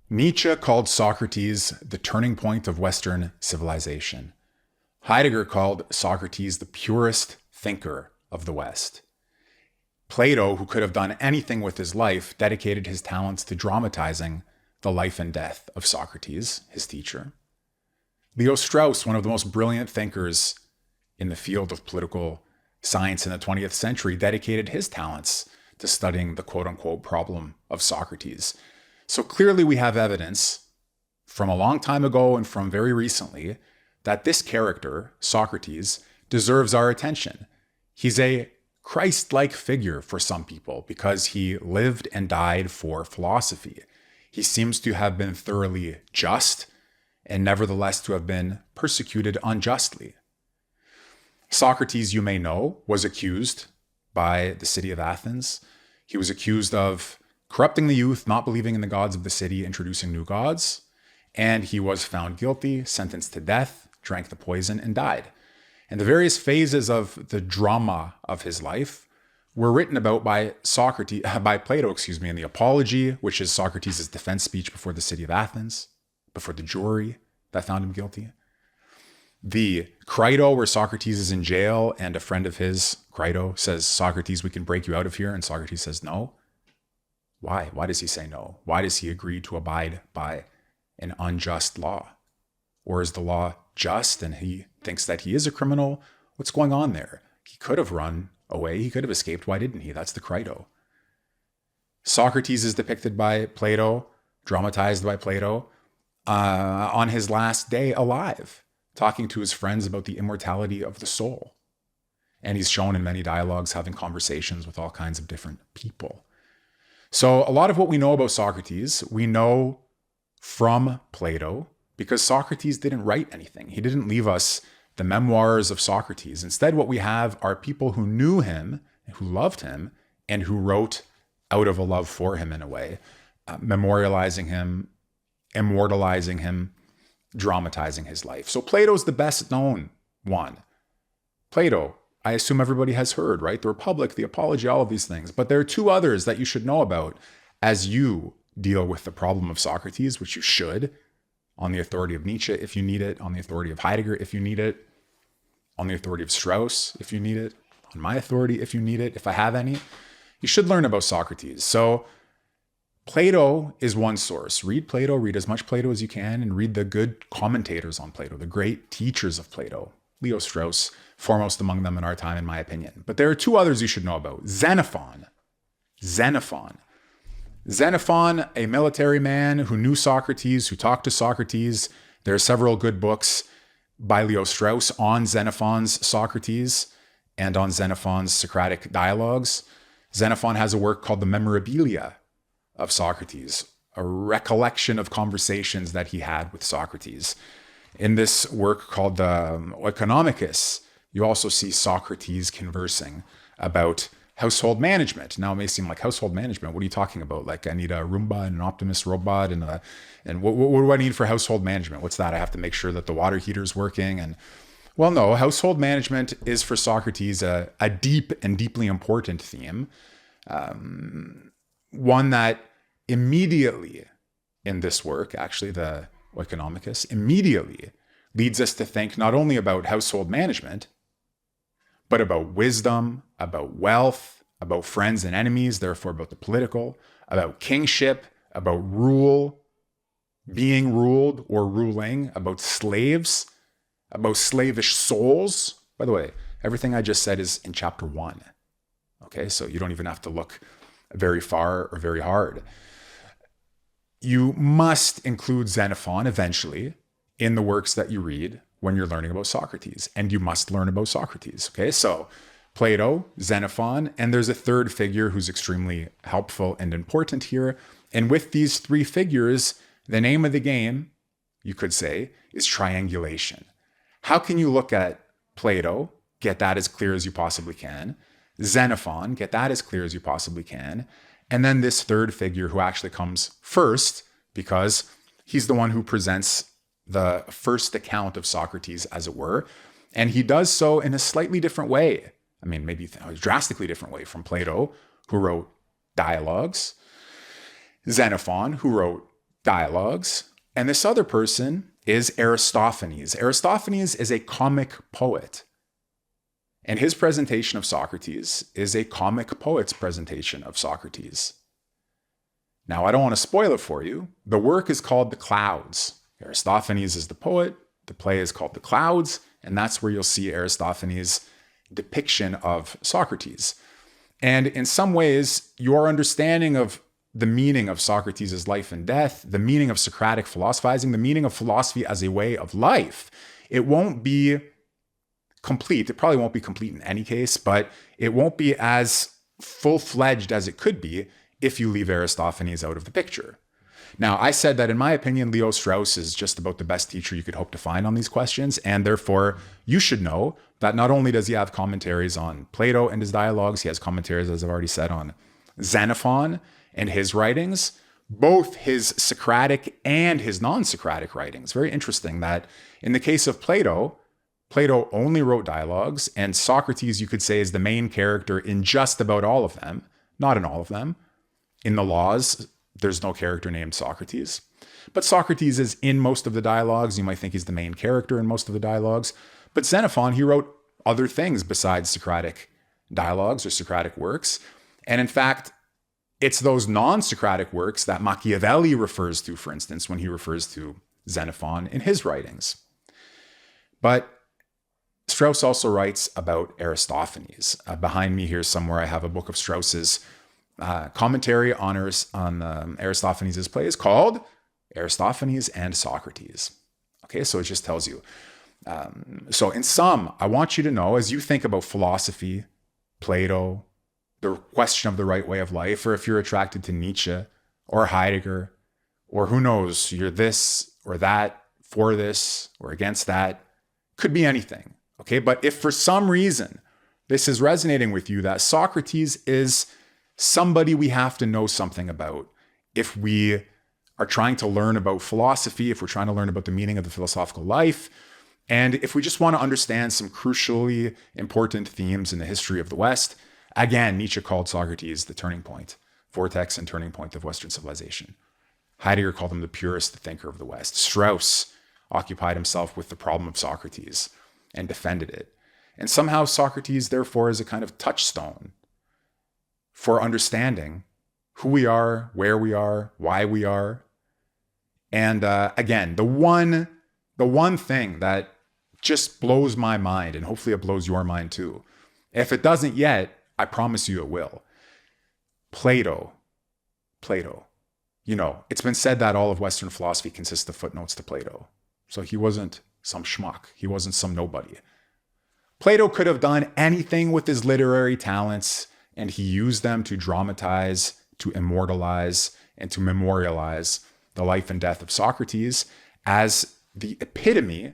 Nietzsche called Socrates the turning point of Western civilization. Heidegger called Socrates the purest thinker of the West. Plato, who could have done anything with his life, dedicated his talents to dramatizing the life and death of Socrates, his teacher. Leo Strauss, one of the most brilliant thinkers in the field of political science in the 20th century, dedicated his talents to studying the quote-unquote problem of Socrates. So clearly we have evidence from a long time ago and from very recently that this character, Socrates, deserves our attention. He's a Christ-like figure for some people because he lived and died for philosophy. He seems to have been thoroughly just and nevertheless to have been persecuted unjustly. Socrates, you may know, was accused by the city of Athens. He was accused of corrupting the youth, not believing in the gods of the city, introducing new gods. And he was found guilty, sentenced to death, drank the poison, and died. And the various phases of the drama of his life were written about by Plato, in the Apology, which is Socrates' defense speech before the city of Athens, before the jury that found him guilty. The Crito, where Socrates is in jail and a friend of his, Crito, says, "Socrates, we can break you out of here." And Socrates says, "No." Why? Why does he say no? Why does he agree to abide by an unjust law? Or is the law just and he thinks that he is a criminal? What's going on there? He could have run away. He could have escaped. Why didn't he? That's the Crito. Socrates is depicted by Plato, dramatized by Plato, on his last day alive, talking to his friends about the immortality of the soul. And he's shown in many dialogues having conversations with all kinds of different people. So a lot of what we know about Socrates, we know from Plato, because Socrates didn't write anything. He didn't leave us the memoirs of Socrates. Instead, what we have are people who knew him, who loved him, and who wrote out of a love for him in a way, memorializing him, immortalizing him, dramatizing his life. So Plato's the best known one. Plato, I assume everybody has heard, right? The Republic, the Apology, all of these things. But there are two others that you should know about as you deal with the problem of Socrates, which you should, on the authority of Nietzsche, if you need it, on the authority of Heidegger, if you need it, on the authority of Strauss, if you need it, on my authority, if you need it, if I have any. You should learn about Socrates. So Plato is one source. Read Plato, read as much Plato as you can, and read the good commentators on Plato, the great teachers of Plato. Leo Strauss, foremost among them in our time, in my opinion. But there are two others you should know about. Xenophon, a military man who knew Socrates, who talked to Socrates. There are several good books by Leo Strauss on Xenophon's Socrates and on Xenophon's Socratic dialogues. Xenophon has a work called The Memorabilia of Socrates, a recollection of conversations that he had with Socrates. In this work called the Economicus, you also see Socrates conversing about household management. Now it may seem like household management. What are you talking about? Like I need a Roomba and an Optimus robot and what do I need for household management? What's that? I have to make sure that the water heater is working. And well, no, household management is for Socrates a deep and deeply important theme. One that immediately in this work, actually the Economicus, immediately leads us to think not only about household management, but about wisdom, about wealth, about friends and enemies, therefore about the political, about kingship, about rule, being ruled or ruling, about slaves, about slavish souls. By the way, everything I just said is in chapter 1. Okay, so you don't even have to look very far or very hard. You must include Xenophon eventually in the works that you read when you're learning about Socrates, and you must learn about Socrates. Okay, so Plato, Xenophon, and there's a third figure who's extremely helpful and important here. And with these three figures, the name of the game, you could say, is triangulation. How can you look at Plato, get that as clear as you possibly can, Xenophon, get that as clear as you possibly can, and then this third figure who actually comes first because he's the one who presents the first account of Socrates, as it were. And he does so in a slightly different way. I mean, maybe a drastically different way from Plato, who wrote dialogues, Xenophon, who wrote dialogues. And this other person is Aristophanes. Aristophanes is a comic poet. And his presentation of Socrates is a comic poet's presentation of Socrates. Now, I don't want to spoil it for you. The work is called The Clouds. Aristophanes is the poet. The play is called The Clouds. And that's where you'll see Aristophanes' depiction of Socrates. And in some ways, your understanding of the meaning of Socrates' life and death, the meaning of Socratic philosophizing, the meaning of philosophy as a way of life, it won't be complete. It probably won't be complete in any case, but it won't be as full-fledged as it could be if you leave Aristophanes out of the picture. Now, I said that in my opinion, Leo Strauss is just about the best teacher you could hope to find on these questions, and therefore you should know that not only does he have commentaries on Plato and his dialogues, he has commentaries, as I've already said, on Xenophon and his writings, both his Socratic and his non-Socratic writings. Very interesting that in the case of Plato, Plato only wrote dialogues, and Socrates, you could say, is the main character in just about all of them, not in all of them. In the Laws, there's no character named Socrates. But Socrates is in most of the dialogues. You might think he's the main character in most of the dialogues. But Xenophon, he wrote other things besides Socratic dialogues or Socratic works. And in fact, it's those non-Socratic works that Machiavelli refers to, for instance, when he refers to Xenophon in his writings. But Strauss also writes about Aristophanes. Behind me here somewhere, I have a book of Strauss's commentary on Aristophanes' plays called Aristophanes and Socrates. Okay, so it just tells you. So in sum, I want you to know, as you think about philosophy, Plato, the question of the right way of life, or if you're attracted to Nietzsche or Heidegger, or who knows, you're this or that, for this or against that, could be anything. Okay, but if for some reason this is resonating with you, that Socrates is somebody we have to know something about if we are trying to learn about philosophy, if we're trying to learn about the meaning of the philosophical life, and if we just want to understand some crucially important themes in the history of the West, again, Nietzsche called Socrates the turning point, vortex and turning point of Western civilization. Heidegger called him the purest thinker of the West. Strauss occupied himself with the problem of Socrates and defended it. And somehow Socrates, therefore, is a kind of touchstone for understanding who we are, where we are, why we are. And again, the one thing that just blows my mind, and hopefully it blows your mind too, if it doesn't yet, I promise you it will. Plato. You know, it's been said that all of Western philosophy consists of footnotes to Plato. So he wasn't some schmuck. He wasn't some nobody. Plato could have done anything with his literary talents, and he used them to dramatize, to immortalize, and to memorialize the life and death of Socrates as the epitome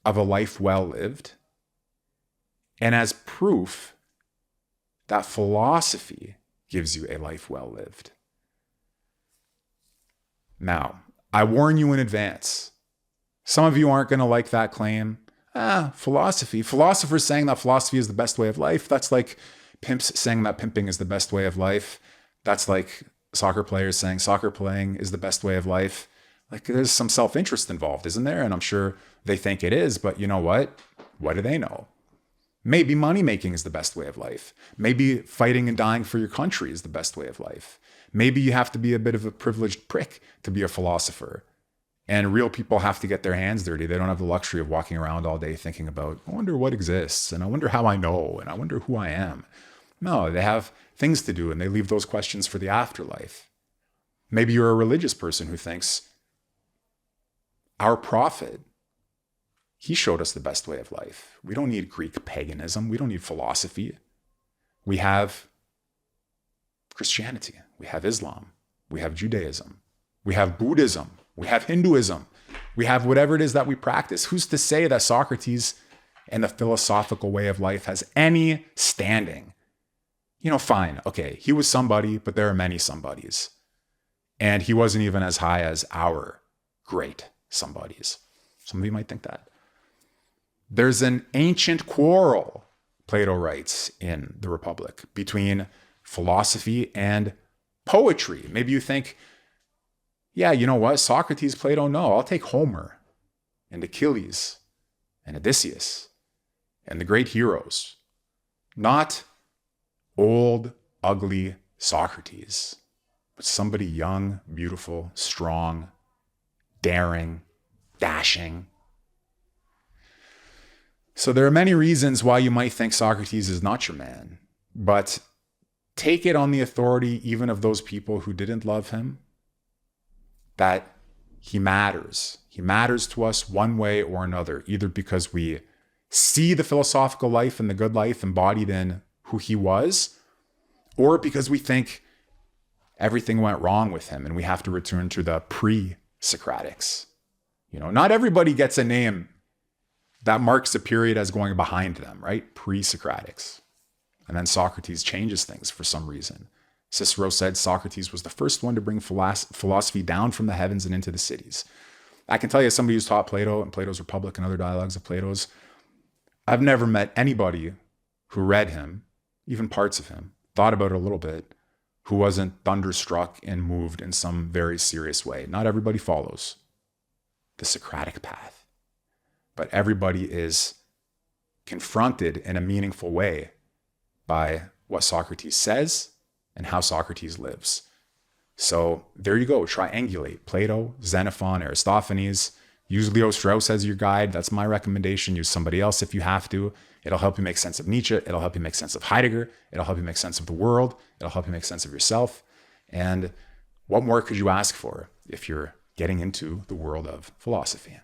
of a life well lived, and as proof that philosophy gives you a life well lived. Now, I warn you in advance, some of you aren't going to like that claim. Philosophy. Philosophers saying that philosophy is the best way of life. That's like pimps saying that pimping is the best way of life. That's like soccer players saying soccer playing is the best way of life. Like there's some self-interest involved, isn't there? And I'm sure they think it is, but you know what? What do they know? Maybe money making is the best way of life. Maybe fighting and dying for your country is the best way of life. Maybe you have to be a bit of a privileged prick to be a philosopher. And real people have to get their hands dirty. They don't have the luxury of walking around all day thinking about, I wonder what exists, and I wonder how I know, and I wonder who I am. No, they have things to do, and they leave those questions for the afterlife. Maybe you're a religious person who thinks, our prophet, he showed us the best way of life. We don't need Greek paganism. We don't need philosophy. We have Christianity. We have Islam. We have Judaism. We have Buddhism. We have Hinduism. We have whatever it is that we practice. Who's to say that Socrates and the philosophical way of life has any standing? You know, fine. Okay, he was somebody, but there are many somebodies. And he wasn't even as high as our great somebodies. Some of you might think that. There's an ancient quarrel, Plato writes in The Republic, between philosophy and poetry. Maybe you think Yeah, you know what? Socrates, Plato, no, I'll take Homer and Achilles and Odysseus and the great heroes. Not old, ugly Socrates, but somebody young, beautiful, strong, daring, dashing. So there are many reasons why you might think Socrates is not your man, but take it on the authority even of those people who didn't love him, that he matters. He matters to us one way or another, either because we see the philosophical life and the good life embodied in who he was, or because we think everything went wrong with him and we have to return to the pre-Socratics. Not everybody gets a name that marks a period as going behind them, right? Pre-Socratics. And then Socrates changes things for some reason. Cicero said Socrates was the first one to bring philosophy down from the heavens and into the cities. I can tell you, as somebody who's taught Plato and Plato's Republic and other dialogues of Plato's, I've never met anybody who read him, even parts of him, thought about it a little bit, who wasn't thunderstruck and moved in some very serious way. Not everybody follows the Socratic path, but everybody is confronted in a meaningful way by what Socrates says and how Socrates lives. So there you go. Triangulate Plato, Xenophon, Aristophanes. Use Leo Strauss as your guide. That's my recommendation. Use somebody else if you have to. It'll help you make sense of Nietzsche. It'll help you make sense of Heidegger. It'll help you make sense of the world. It'll help you make sense of yourself. And what more could you ask for if you're getting into the world of philosophy?